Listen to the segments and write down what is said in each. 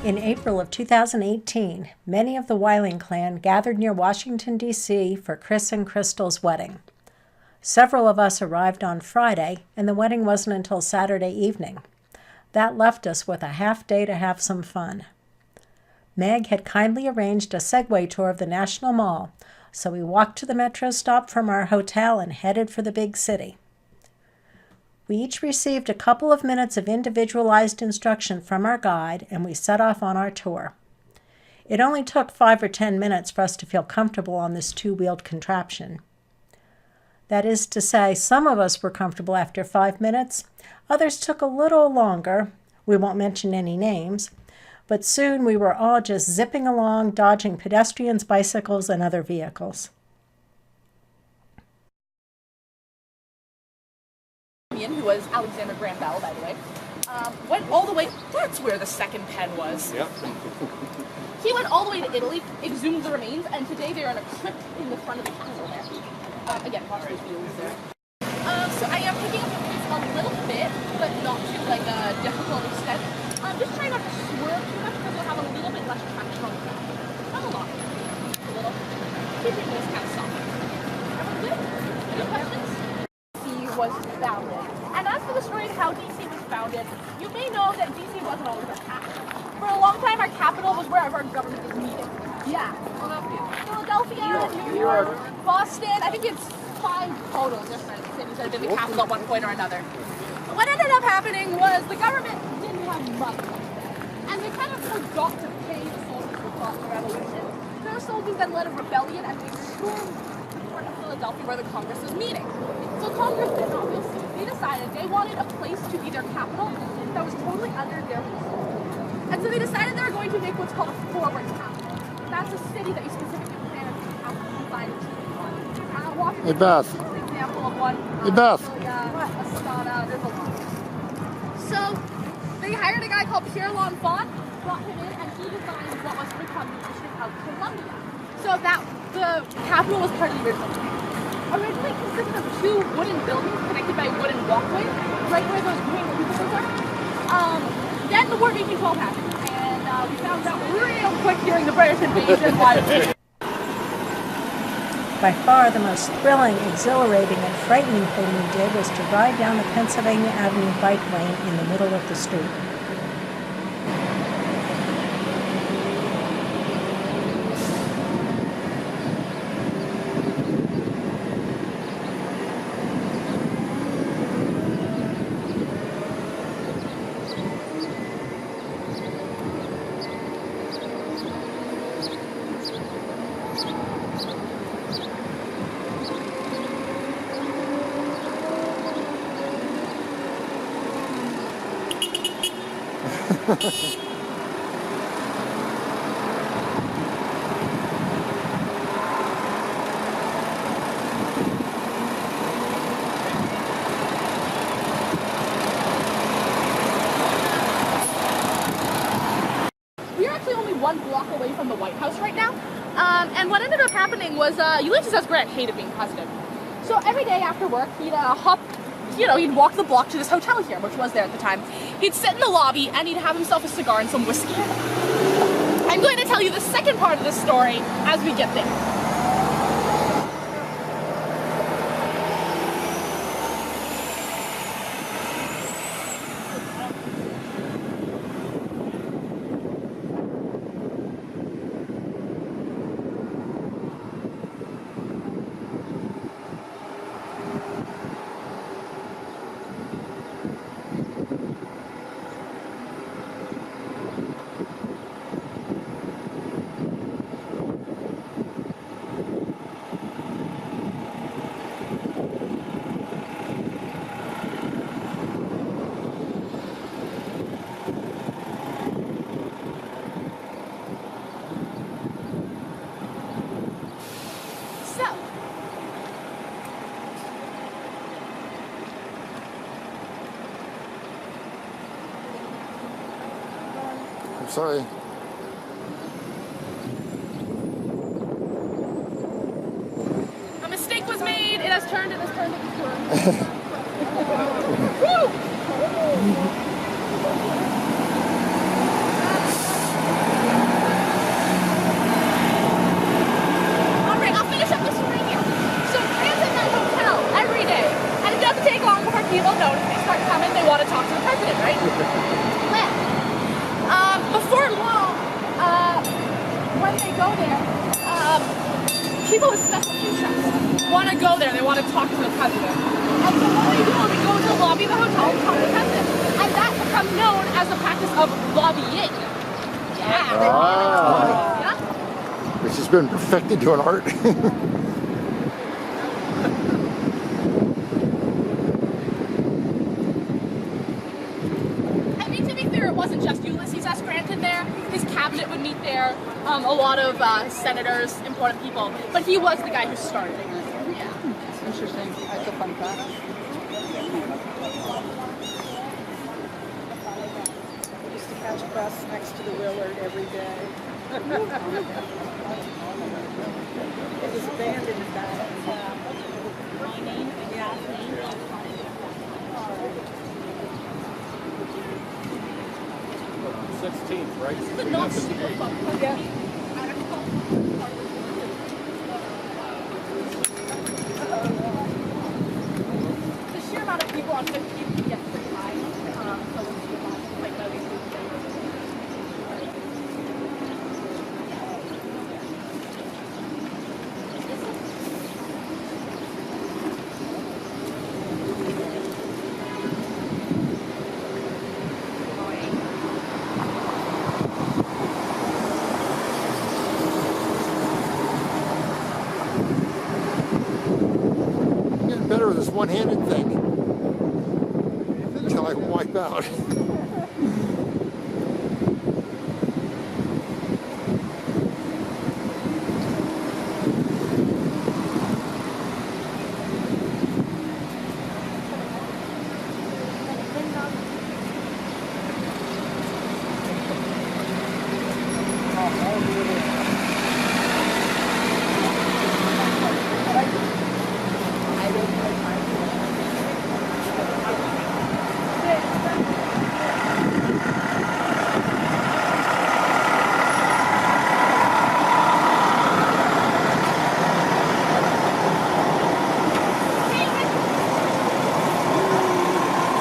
In April of 2018, many of the Weiling clan gathered near Washington, D.C. for Chris and Crystal's wedding. Several of us arrived on Friday, and the wedding wasn't until Saturday evening. That left us with a half day to have some fun. Meg had kindly arranged a Segway tour of the National Mall, so we walked to the metro stop from our hotel and headed for the big city. We each received a couple of minutes of individualized instruction from our guide, and we set off on our tour. It only took 5 or 10 minutes for us to feel comfortable on this two-wheeled contraption. That is to say, some of us were comfortable after 5 minutes, others took a little longer. We won't mention any names, but soon we were all just zipping along, dodging pedestrians, bicycles, and other vehicles. Who was Alexander Graham Bell, by the way, went all the way. That's where the second pen was. Yep. He went all the way to Italy, exhumed the remains, and today they're in a crypt in the front of the castle there. Again, watch those wheels there. So I am picking up the pace a little bit, but not to like a difficult extent. Just trying not to swerve too much because we'll have a little bit less traction on the ground. Not a lot. A little. Keeping this kind of soft. Everyone good? Any questions? Was founded. And as for the story of how DC was founded, you may know that DC wasn't always our capital. For a long time, our capital was wherever our government was needed. Yeah. Philadelphia, New York, Boston. I think it's 5 total different cities that have been the capital at one point or another. But what ended up happening was the government didn't have money. And they kind of forgot to pay the soldiers who fought the revolution. Those soldiers then led a rebellion and they stormed part of Philadelphia where the Congress was meeting. So Congress did obviously. They decided they wanted a place to be their capital that was totally under their control. And so they decided they were going to make what's called a forward capital. That's a city that you specifically plan to have to find a Hey Beth. An example of one. Hey Beth. Astana, there's a lot. So they hired a guy called Pierre L'Enfant, brought him in, and he designed what was to become the District of Columbia. So that the capital was part of the original plan. Originally consisted of 2 wooden buildings connected by wooden walkways, right where those green cubicles are. Then the War of 1812 happened, and we found out real quick during the British invasion why it was. By far the most thrilling, exhilarating, and frightening thing we did was to ride down the Pennsylvania Avenue bike lane in the middle of the street. We're actually only 1 block away from the White House right now. And what ended up happening was Ulysses S. Grant hated being president. So every day after work, he'd he'd walk the block to this hotel here, which was there at the time. He'd sit in the lobby and he'd have himself a cigar and some whiskey. I'm going to tell you the second part of this story as we get there. I'm sorry. A mistake was made. It has turned. It has turned. It has turned. Woo! more people notice, they start coming, they want to talk to the president, right? Well, before long, when they go there, people with special interests want to go there, they want to talk to the president. And so what they do is they go to the lobby of the hotel and talk to the president. And that becomes known as the practice of lobbying. Yeah. Yeah. Which has been perfected to an art. I mean, to be fair, it wasn't just Ulysses S. Grant in there. His cabinet would meet there. A lot of senators, important people. But he was the guy who started it. Yeah. Interesting. That's a fun fact. I used to catch a bus next to the Willard every day. It was abandoned about my name, yeah. 16th, right? The not super fun. Yeah. The sheer amount of people on 15th can get pretty high. So it's like no these Getting better with this one-handed thing. Until I wipe out.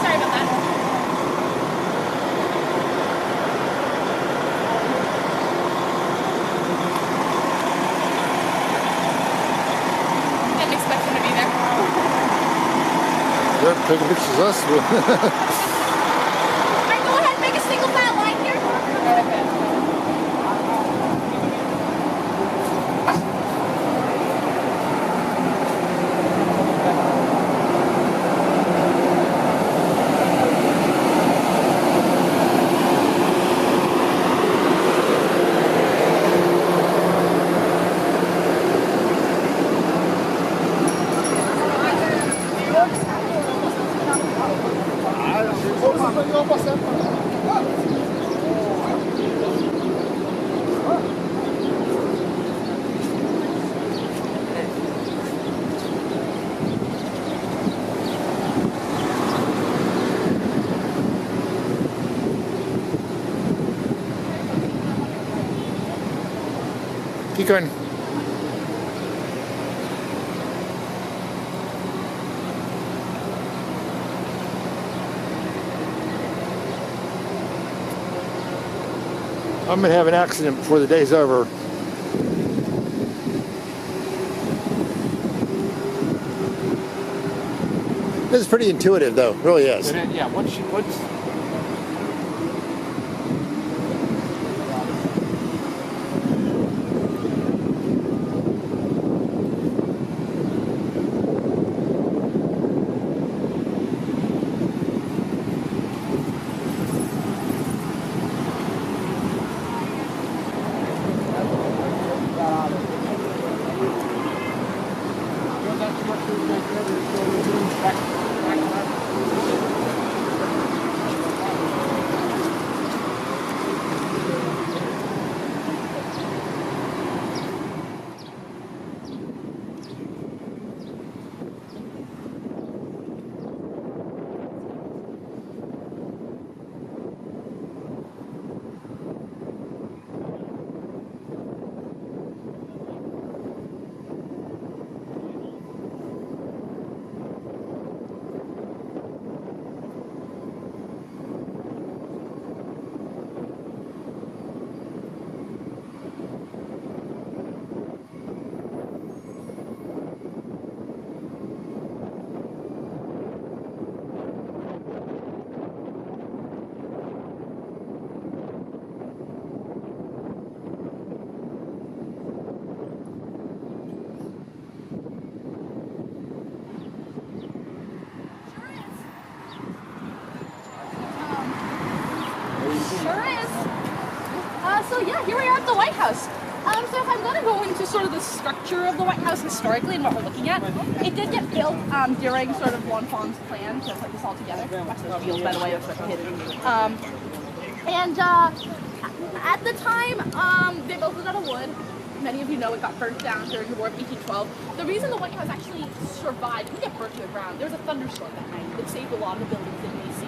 Sorry about that. Didn't expect him to be there. They're taking pictures of us. Alright, go ahead, make a single file line here. Keep going. I'm gonna have an accident before the day's over. This is pretty intuitive, though. It really is. Yeah, what's So yeah, here we are at the White House. So if I'm going to go into sort of the structure of the White House historically and what we're looking at, it did get built during sort of L'Enfant's plan to put this all together. Watch those wheels, by the way, that's what hidden. At the time, they built it out of wood. Many of you know it got burnt down during the War of 1812. The reason the White House actually survived, didn't get burnt to the ground, there was a thunderstorm that night that saved a lot of the buildings in D.C.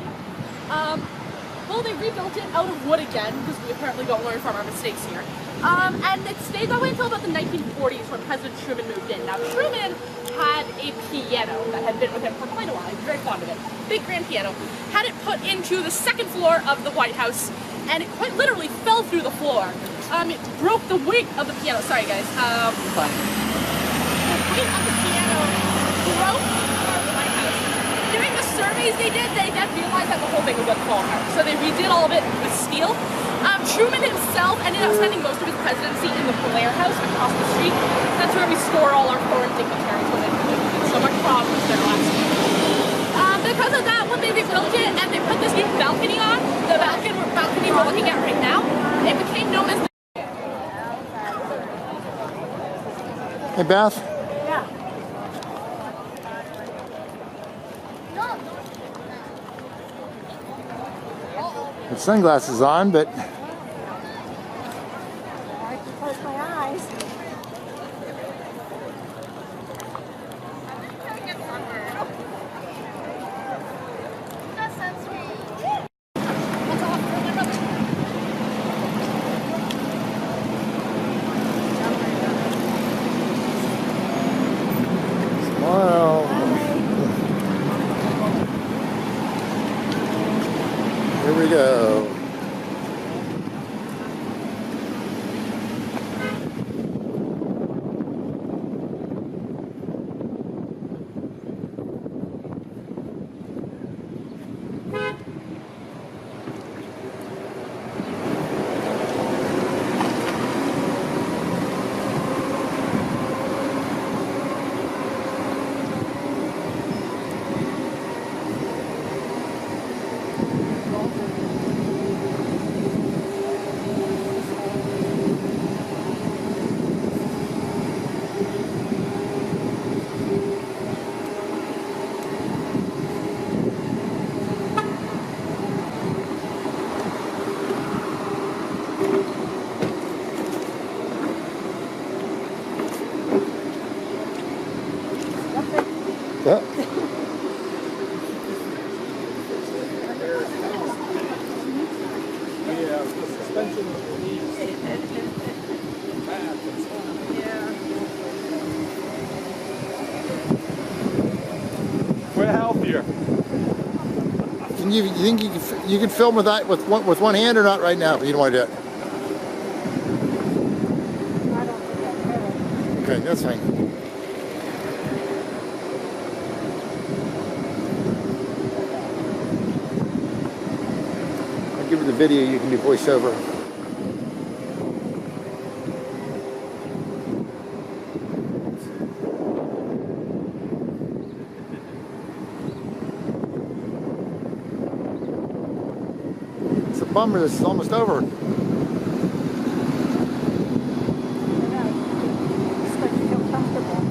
Well, they rebuilt it out of wood again, because we apparently don't learn from our mistakes here. And it stayed that way until about the 1940s when President Truman moved in. Now, Truman had a piano that had been with him for quite a while. He was very fond of it. Big grand piano. Had it put into the second floor of the White House, and it quite literally fell through the floor. It broke the weight of the piano. Sorry, guys. The weight of the piano broke the White House. During the surveys they did, they then realized that the whole thing was going to fall apart. So they redid all of it with steel. Truman himself ended up spending most of his presidency in the Blair House across the street. That's where we store all our foreign dignitaries when there's so much problems there last week. Because of that, when they rebuilt it and they put this new balcony on, the balcony we're looking at right now, it became known as the... Hey, Beth. Yeah. With sunglasses on, but I can close my eyes. wow. Here we go. Yeah. We're healthier. Can you think you can film with that with one hand or not right now? You don't want to do it. I don't think I could. Okay, that's fine. I'll give you the video. You can do voiceover. It's a bummer. This is almost over. I know. Just like you feel comfortable.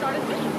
started fishing.